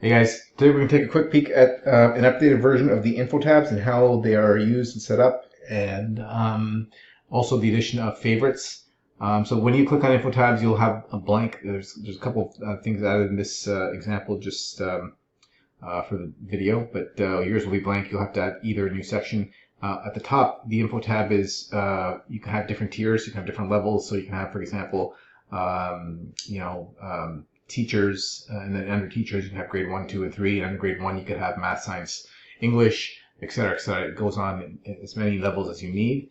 Hey guys, today we're going to take a quick peek at an updated version of the info tabs and how they are used and set up, and also the addition of favorites. So when you click on info tabs, you'll have a blank. There's a couple of things added in this example just for the video, but yours will be blank. You'll have to add either a new section. At the top, the info tab is you can have different tiers, you can have different levels. So you can have, for example, teachers, and then under teachers you can have grade 1, 2, and 3, and under grade 1 you could have math, science, English, etc., etc. It goes on in as many levels as you need.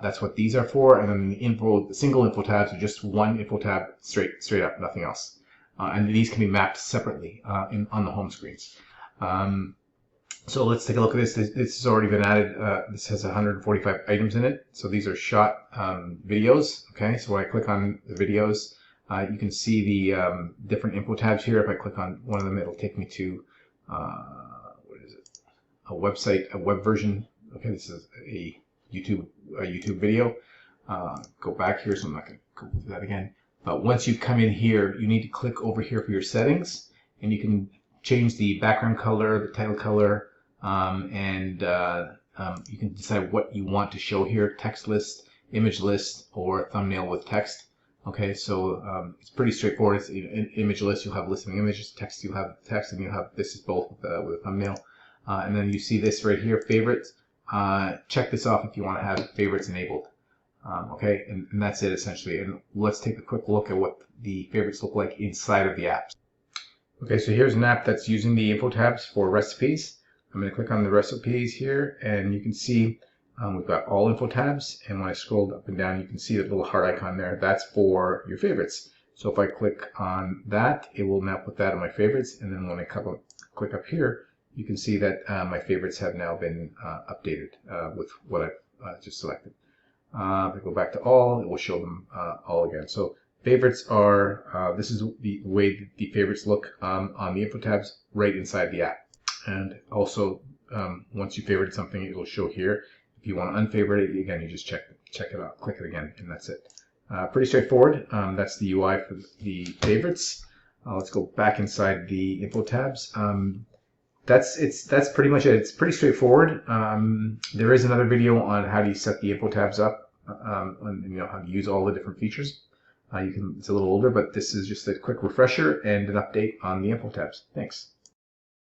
That's what these are for. And then the single info tabs are just one info tab straight up, nothing else. And these can be mapped separately on the home screens. So let's take a look at this. This has already been added. This has 145 items in it. So these are shot videos. Okay, so when I click on the videos, you can see the different info tabs here. If I click on one of them, it'll take me to what is it? A website, a web version. Okay, this is a YouTube video. Go back here, so I'm not going to go through that again. But once you come in here, you need to click over here for your settings, and you can change the background color, the title color, and you can decide what you want to show here: text list, image list, or thumbnail with text. Okay, so it's pretty straightforward. It's an image list, you'll have listing images; text, you'll have text, and you'll have this is both with a thumbnail. And then you see this right here, favorites. Check this off if you want to have favorites enabled. Okay, and that's it essentially. And let's take a quick look at what the favorites look like inside of the apps. Okay, so here's an app that's using the info tabs for recipes. I'm going to click on the recipes here, and you can see we've got all info tabs, and when I scroll up and down, you can see that little heart icon there. That's for your favorites. So if I click on that, it will now put that in my favorites, and then when I click up here, you can see that my favorites have now been updated with what I've just selected. If I go back to all, it will show them all again. So favorites are, this is the way the favorites look on the info tabs right inside the app. And also, once you favorited something, it will show here. If you want to unfavorite it, again, you just check it out, click it again, and that's it. Pretty straightforward. That's the UI for the favorites. Let's go back inside the info tabs. That's pretty much it. It's pretty straightforward. There is another video on how do you set the info tabs up, and how to use all the different features. It's a little older, but this is just a quick refresher and an update on the info tabs. Thanks.